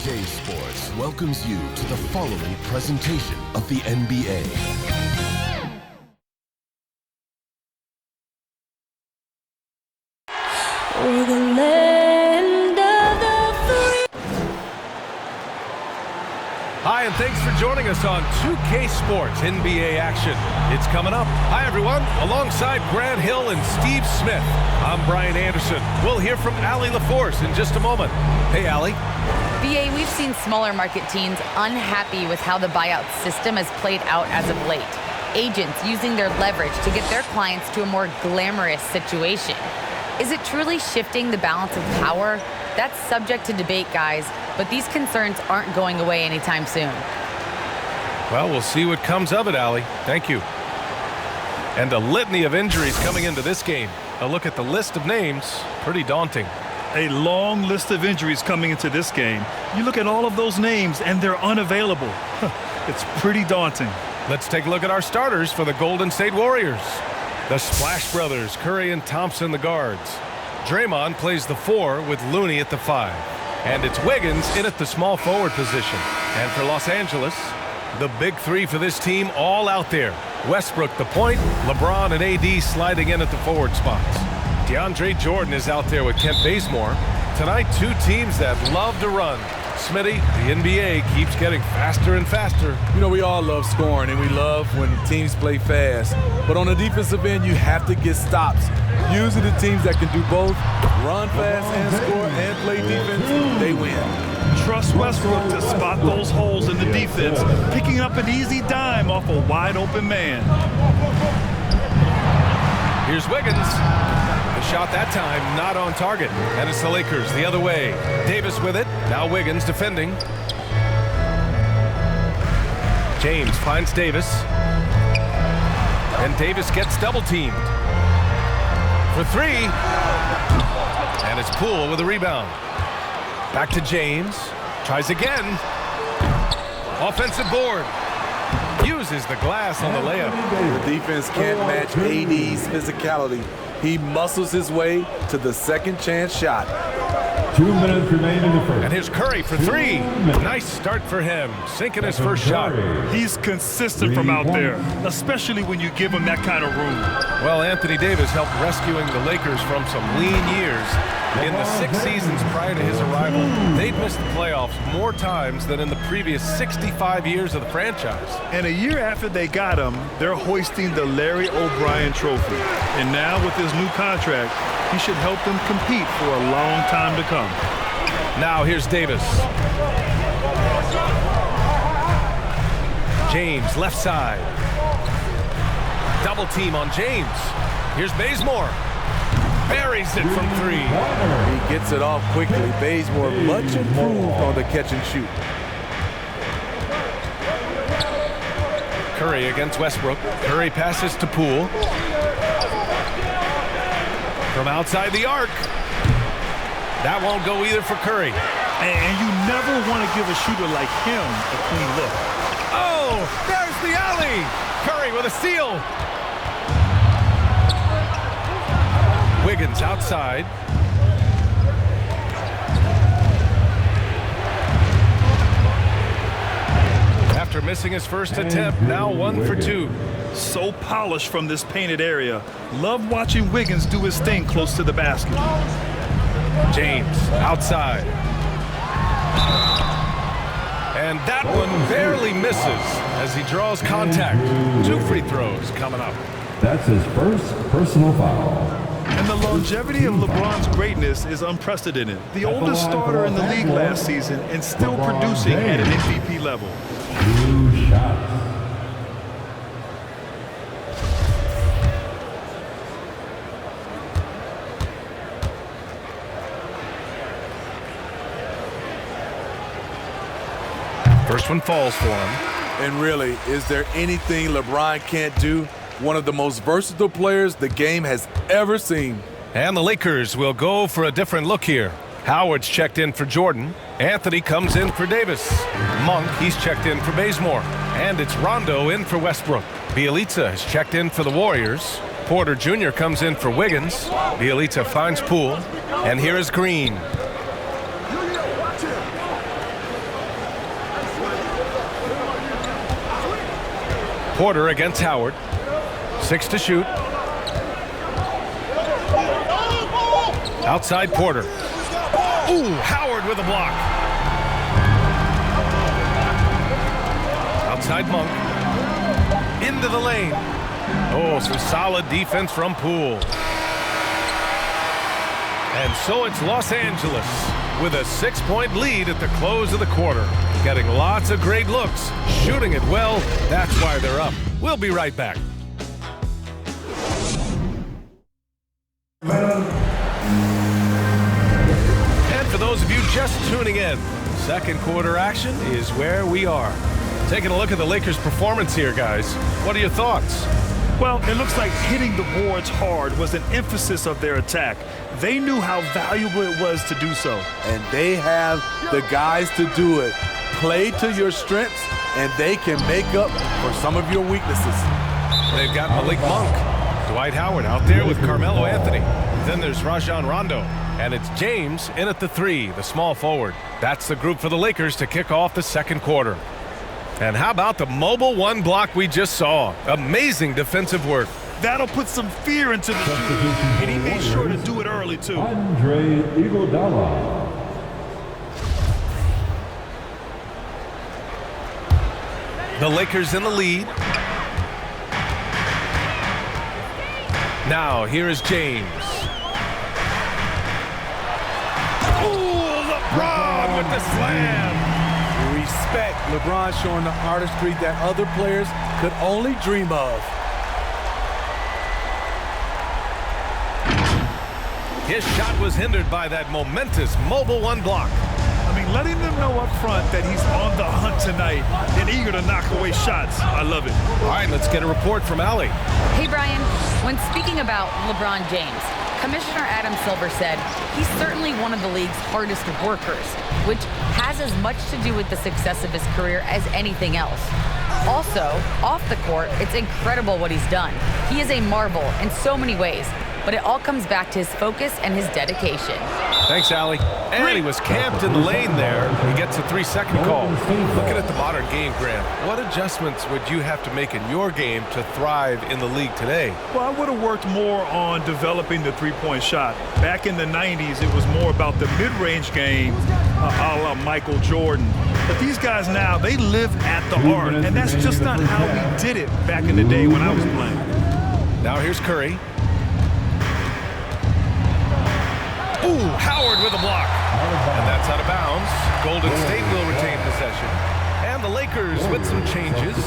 Sports welcomes you to the following presentation of the NBA. We're the land of the free. Hi, and thanks for joining us on 2K Sports NBA action. It's coming up. Hi, everyone. Alongside Grant Hill and Steve Smith, I'm Brian Anderson. We'll hear from Allie LaForce in just a moment. Hey, Allie. BA, we've seen smaller market teams unhappy with how the buyout system has played out as of late. Agents using their leverage to get their clients to a more glamorous situation. Is it truly shifting the balance of power? That's subject to debate, guys, but these concerns aren't going away anytime soon. Well, we'll see what comes of it, Allie. Thank you. And a litany of injuries coming into this game. A look at the list of names, pretty daunting. A long list of injuries coming into this game. You look at all of those names and they're unavailable. It's pretty daunting. Let's take a look at our starters for the Golden State Warriors. The Splash Brothers, Curry and Thompson, the guards. Draymond plays the 4 with Looney at the 5. And it's Wiggins in at the small forward position. And for Los Angeles, the big 3 for this team all out there. Westbrook the point, LeBron and AD sliding in at the forward spots. DeAndre Jordan is out there with Kent Bazemore. Tonight, 2 teams that love to run. Smitty, the NBA keeps getting faster and faster. You know, we all love scoring, and we love when teams play fast. But on the defensive end, you have to get stops. Usually the teams that can do both, run fast and score and play defense, they win. Trust Westbrook to spot those holes in the defense, picking up an easy dime off a wide-open man. Here's Wiggins. The shot that time not on target. And it's the Lakers the other way. Davis with it. Now Wiggins defending. James finds Davis. And Davis gets double teamed. For 3. And it's Poole with a rebound. Back to James. Tries again. Offensive board. Uses the glass on the layup. The defense can't match AD's physicality. He muscles his way to the second chance shot. 2 minutes remain in the first. And here's Curry for 3. Nice start for him, sinking his first shot. He's consistent from out there, especially when you give him that kind of room. Well, Anthony Davis helped rescuing the Lakers from some lean years. In the 6 seasons prior to his arrival, they'd missed the playoffs more times than in the previous 65 years of the franchise. And a year after they got him, they're hoisting the Larry O'Brien Trophy. And now with his new contract, he should help them compete for a long time to come. Now here's Davis. James, left side. Double team on James. Here's Bazemore. Buries it from 3. He gets it off quickly. Bazemore much improved on the catch and shoot. Curry against Westbrook. Curry passes to Poole. From outside the arc. That won't go either for Curry. And you never want to give a shooter like him a clean look. Oh, there's the alley. Curry with a steal. Wiggins outside. After missing his first attempt, now 1 for 2. So polished from this painted area. Love watching Wiggins do his thing close to the basket. James outside. And that one barely misses as he draws contact. 2 free throws coming up. That's his first personal foul. And the longevity of LeBron's greatness is unprecedented. The oldest starter in the league last season and still producing at an MVP level. 2 shots. First one falls for him. And really, is there anything LeBron can't do? One of the most versatile players the game has ever seen. And the Lakers will go for a different look here. Howard's checked in for Jordan. Anthony comes in for Davis. Monk, he's checked in for Bazemore. And it's Rondo in for Westbrook. Bielitsa has checked in for the Warriors. Porter Jr. comes in for Wiggins. Bielitsa finds Poole. And here is Green. Porter against Howard. 6 to shoot. Outside Porter. Ooh, Howard with a block. Outside Monk. Into the lane. Oh, some solid defense from Poole. And so it's Los Angeles with a 6-point lead at the close of the quarter. Getting lots of great looks, shooting it well. That's why they're up. We'll be right back. And for those of you just tuning in, second quarter action is where we are. Taking a look at the Lakers' performance here, guys. What are your thoughts? Well, it looks like hitting the boards hard was an emphasis of their attack. They knew how valuable it was to do so. And they have the guys to do it. Play to your strengths, and they can make up for some of your weaknesses. They've got Malik Monk, Dwight Howard out there with Carmelo Anthony. Then there's Rajon Rondo. And it's James in at the 3, the small forward. That's the group for the Lakers to kick off the second quarter. And how about the mobile 1 block we just saw? Amazing defensive work. That'll put some fear into the shooter, and he made sure to do it early, too. Andre Iguodala. The Lakers in the lead. Now, here is James. Ooh, LeBron with the slam. Respect. LeBron showing the artistry that other players could only dream of. His shot was hindered by that momentous mobile 1 block. I mean, letting them know up front that he's on the hunt tonight and eager to knock away shots. I love it. All right, let's get a report from Allie. Hey, Brian, when speaking about LeBron James, Commissioner Adam Silver said he's certainly one of the league's hardest workers, which has as much to do with the success of his career as anything else. Also, off the court, it's incredible what he's done. He is a marvel in so many ways, but it all comes back to his focus and his dedication. Thanks, Allie. And he was camped in the lane there. He gets a 3-second call. Looking at the modern game, Grant, what adjustments would you have to make in your game to thrive in the league today? Well, I would have worked more on developing the three-point shot. Back in the 90s, it was more about the mid-range game, a la Michael Jordan. But these guys now, they live at the arc, and that's just not how we did it back in the day when I was playing. Now here's Curry. Ooh, Howard with a block. And that's out of bounds. Golden State will retain possession. And the Lakers with some changes.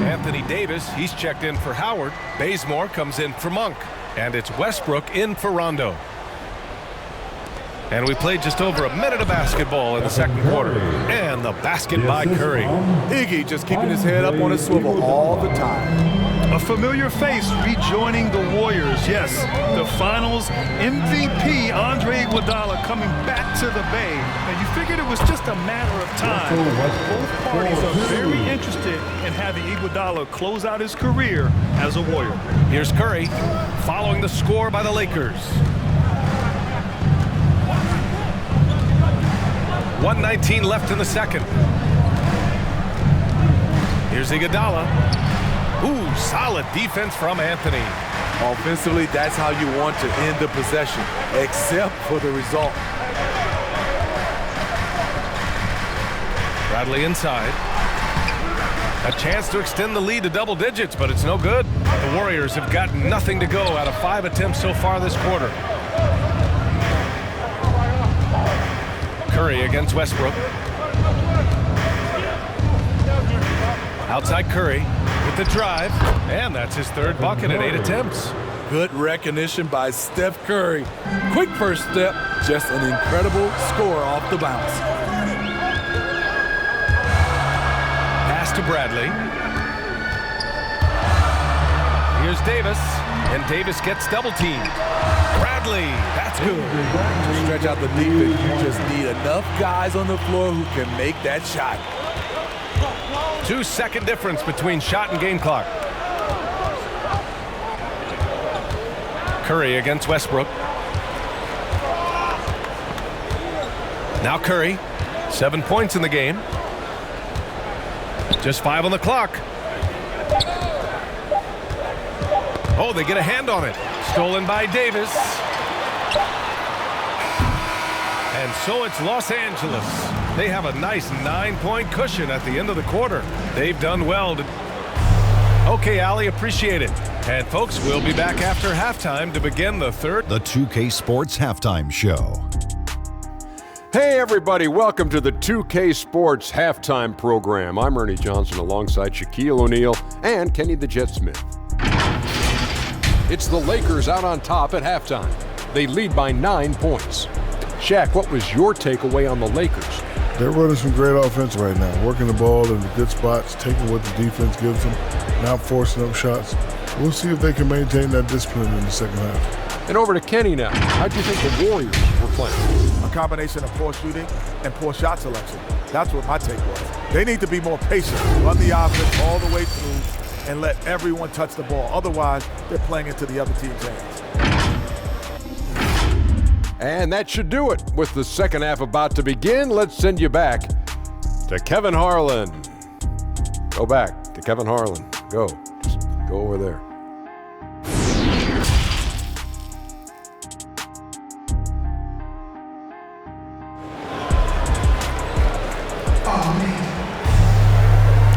Anthony Davis, he's checked in for Howard. Bazemore comes in for Monk. And it's Westbrook in for Rondo. And we played just over a minute of basketball in the second quarter. And the basket by Curry. Iggy just keeping his head up on his swivel all the time. A familiar face rejoining the Warriors. Yes, the finals MVP, Andre Iguodala, coming back to the Bay. And you figured it was just a matter of time. Both parties are very interested in having Iguodala close out his career as a Warrior. Here's Curry following the score by the Lakers. 1:19 left in the second. Here's Iguodala. Ooh, solid defense from Anthony. Offensively, that's how you want to end the possession, except for the result. Bradley inside. A chance to extend the lead to double digits, but it's no good. The Warriors have got nothing to go out of 5 attempts so far this quarter. Curry against Westbrook. Outside Curry with the drive, and that's his 3rd bucket at 8 attempts. Good recognition by Steph Curry. Quick first step, just an incredible score off the bounce. Pass to Bradley. Here's Davis, and Davis gets double teamed. Bradley, that's good. To stretch out the defense, you just need enough guys on the floor who can make that shot. 2-second difference between shot and game clock. Curry against Westbrook. Now Curry, 7 points in the game. Just 5 on the clock. Oh, they get a hand on it. Stolen by Davis. And so it's Los Angeles. They have a nice 9-point cushion at the end of the quarter. They've done well to... Okay, Ali, appreciate it. And folks, we'll be back after halftime to begin the third. The 2K Sports Halftime Show. Hey everybody, welcome to the 2K Sports Halftime Program. I'm Ernie Johnson alongside Shaquille O'Neal and Kenny the Jet Smith. It's the Lakers out on top at halftime. They lead by 9 points. Shaq, what was your takeaway on the Lakers? They're running some great offense right now, working the ball in the good spots, taking what the defense gives them, not forcing up shots. We'll see if they can maintain that discipline in the second half. And over to Kenny now. How do you think the Warriors were playing? A combination of poor shooting and poor shot selection. That's what my take was. They need to be more patient, run the offense all the way through, and let everyone touch the ball. Otherwise, they're playing into the other team's hands. And that should do it. With the second half about to begin, let's send you back to Kevin Harlan. Go back to Kevin Harlan. Go. Just go over there.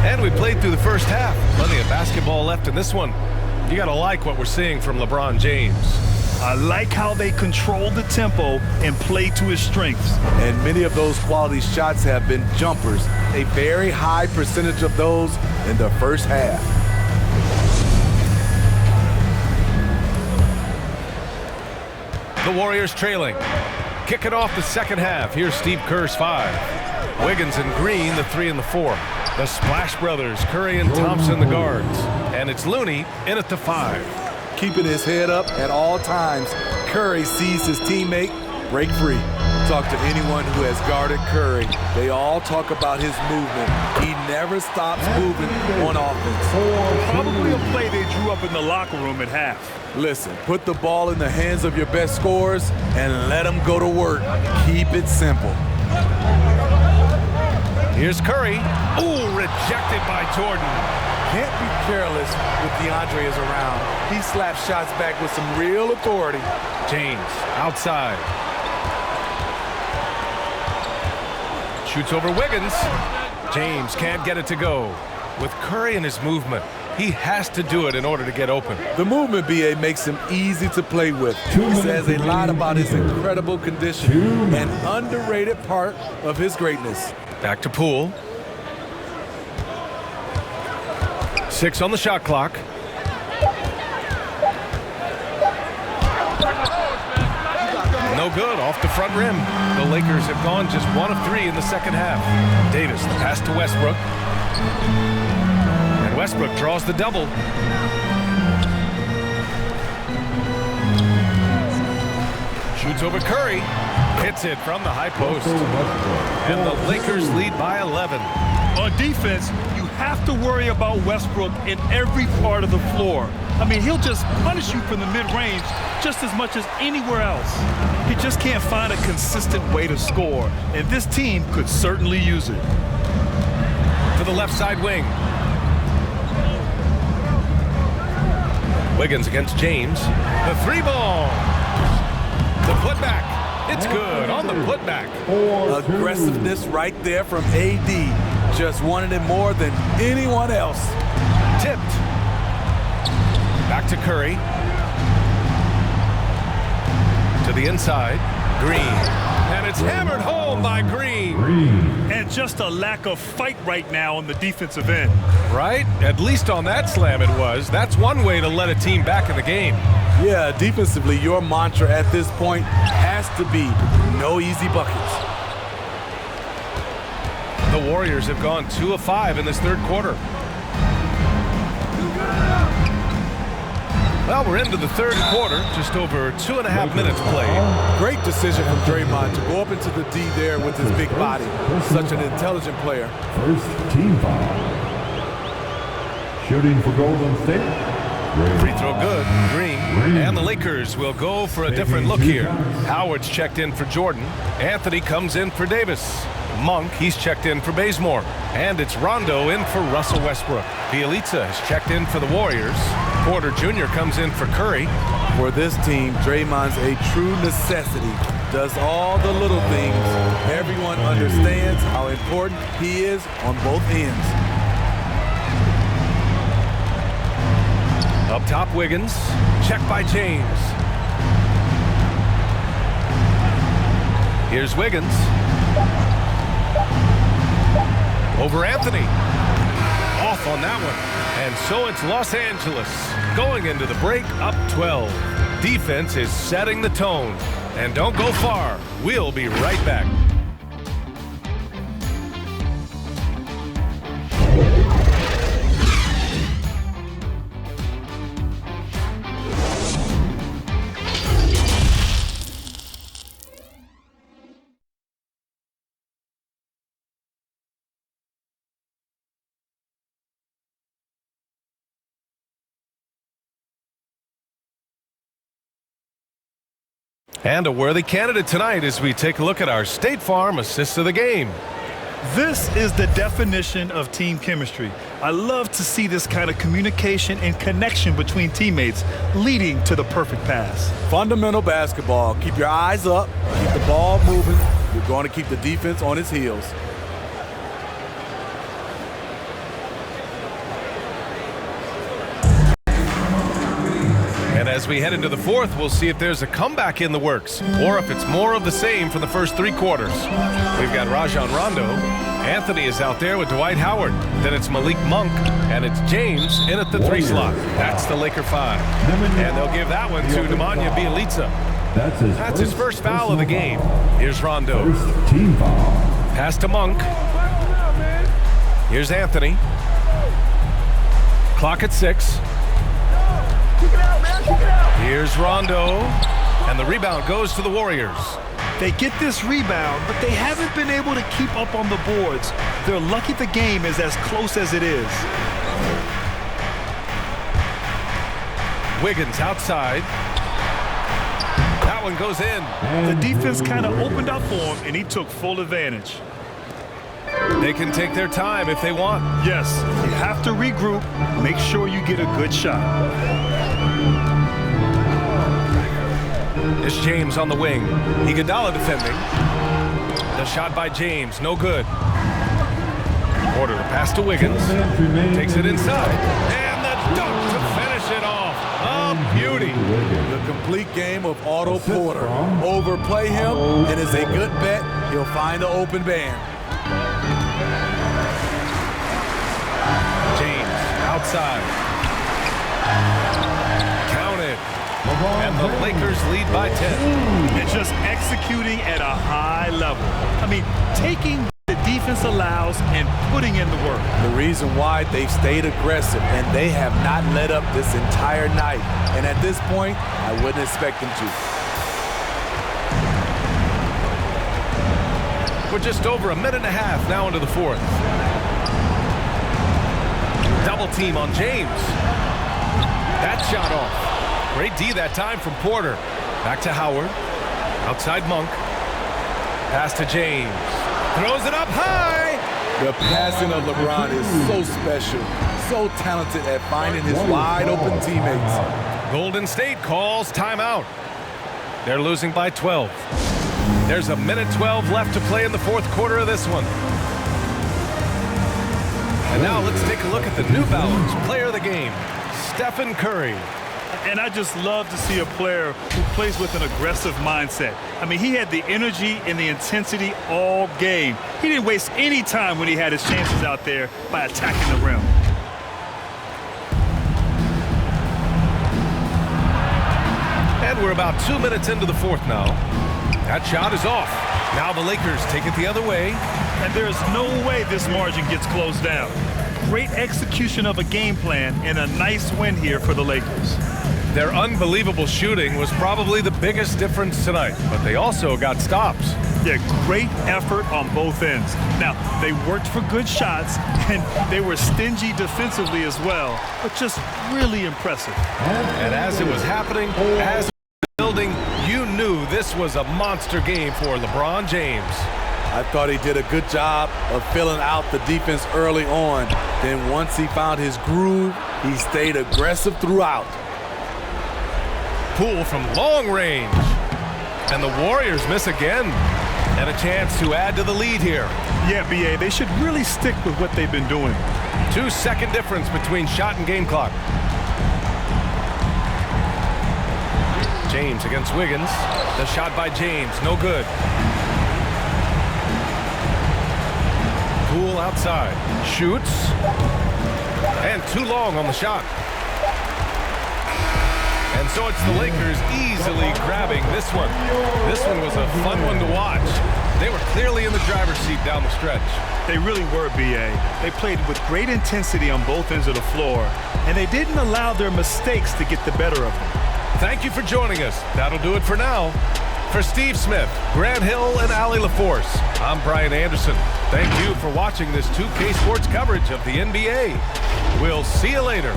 And we played through the first half. Plenty of basketball left in this one. You got to like what we're seeing from LeBron James. I like how they control the tempo and play to his strengths. And many of those quality shots have been jumpers. A very high percentage of those in the first half. The Warriors trailing. Kicking off the second half. Here's Steve Kerr's 5. Wiggins and Green, the 3 and the 4. The Splash Brothers, Curry and Thompson, the guards. And it's Looney in at the 5. Keeping his head up at all times, Curry sees his teammate break free. Talk to anyone who has guarded Curry. They all talk about his movement. He never stops moving on offense. Probably a play they drew up in the locker room at half. Listen, put the ball in the hands of your best scorers and let them go to work. Keep it simple. Here's Curry. Ooh, rejected by Jordan. Can't be careless with DeAndre is around. He slaps shots back with some real authority. James outside. Shoots over Wiggins. James can't get it to go. With Curry and his movement, he has to do it in order to get open. The movement, BA, makes him easy to play with. He says a lot about his incredible condition, an underrated part of his greatness. Back to Poole. 6 on the shot clock. No good, off the front rim. The Lakers have gone just 1 of 3 in the second half. Davis, the pass to Westbrook. And Westbrook draws the double. Shoots over Curry. Hits it from the high post. And the Lakers lead by 11. On defense, you have to worry about Westbrook in every part of the floor. I mean, he'll just punish you from the mid-range just as much as anywhere else. He just can't find a consistent way to score, and this team could certainly use it. To the left side wing. Wiggins against James. The 3-ball. The putback. It's good on the putback. Aggressiveness right there from AD. Just wanted it more than anyone else. Tipped. Back to Curry. To the inside. Green. And it's hammered home by Green. And just a lack of fight right now on the defensive end. Right? At least on that slam it was. That's one way to let a team back in the game. Yeah, defensively, your mantra at this point has to be no easy buckets. The Warriors have gone 2 of 5 in this third quarter. Well, we're into the third quarter, just over 2.5 minutes played. Great decision from Draymond to go up into the D there with his big body. Such an intelligent player. First team foul. Shooting for Golden State. Free throw good. Green. And the Lakers will go for a different look here. Howard's checked in for Jordan. Anthony comes in for Davis. Monk, he's checked in for Bazemore. And it's Rondo in for Russell Westbrook. Bielitsa has checked in for the Warriors. Porter Jr. comes in for Curry. For this team, Draymond's a true necessity. Does all the little things. Everyone understands how important he is on both ends. Up top, Wiggins. Check by James. Here's Wiggins. Over Anthony. Off on that one. And so it's Los Angeles going into the break up 12. Defense is setting the tone. And don't go far. We'll be right back. And a worthy candidate tonight as we take a look at our State Farm assist of the game. This is the definition of team chemistry. I love to see this kind of communication and connection between teammates leading to the perfect pass. Fundamental basketball. Keep your eyes up, keep the ball moving. You're going to keep the defense on its heels. And as we head into the fourth, we'll see if there's a comeback in the works or if it's more of the same for the first 3 quarters. We've got Rajon Rondo. Anthony is out there with Dwight Howard. Then it's Malik Monk, and it's James in at the 3 slot. That's the Laker 5. And they'll give that one to Nemanja Bjelica. That's his first foul of the game. Here's Rondo. Pass to Monk. Here's Anthony. Clock at 6. Here's Rondo, and the rebound goes to the Warriors. They get this rebound, but they haven't been able to keep up on the boards. They're lucky the game is as close as it is. Wiggins outside. That one goes in. The defense kind of opened up for him, and he took full advantage. They can take their time if they want. Yes, you have to regroup. Make sure you get a good shot. It's James on the wing. Iguodala defending. The shot by James, no good. Porter, the pass to Wiggins. Takes it inside. And the dunk to finish it off. A beauty. The complete game of Otto Porter. Overplay him, and it's a good bet. He'll find the open band. James outside. Counted. And the Lakers lead by 10. And just executing at a high level. I mean, taking the defense allows and putting in the work. The reason why they've stayed aggressive and they have not let up this entire night. And at this point, I wouldn't expect them to. We're just over a minute and a half now into the fourth. Double team on James. That shot off. Great D that time from Porter. Back to Howard. Outside Monk. Pass to James. Throws it up high. The passing of LeBron is so special. So talented at finding his wide open teammates. Golden State calls timeout. They're losing by 12. There's a minute 12 left to play in the fourth quarter of this one. And now let's take a look at the New Balance player of the game, Stephen Curry. And I just love to see a player who plays with an aggressive mindset. I mean, he had the energy and the intensity all game. He didn't waste any time when he had his chances out there by attacking the rim. And we're about 2 minutes into the fourth now. That shot is off. Now the Lakers take it the other way. And there's no way this margin gets closed down. Great execution of a game plan and a nice win here for the Lakers. Their unbelievable shooting was probably the biggest difference tonight, but they also got stops. Yeah, great effort on both ends. Now, they worked for good shots, and they were stingy defensively as well, but just really impressive. And as it was happening, as it was building, you knew this was a monster game for LeBron James. I thought he did a good job of filling out the defense early on. Then once he found his groove, He stayed aggressive throughout. Poole from long range. And the Warriors miss again. And a chance to add to the lead here. Yeah, BA, they should really stick with what they've been doing. 2-second difference between shot and game clock. James against Wiggins. The shot by James, no good. Poole outside, shoots. And too long on the shot. And so it's the Lakers easily grabbing this one. This one was a fun one to watch. They were clearly in the driver's seat down the stretch. They really were, BA. They played with great intensity on both ends of the floor, and they didn't allow their mistakes to get the better of them. Thank you for joining us. That'll do it for now. For Steve Smith, Grant Hill, and Ali LaForce, I'm Brian Anderson. Thank you for watching this 2K Sports coverage of the NBA. We'll see you later.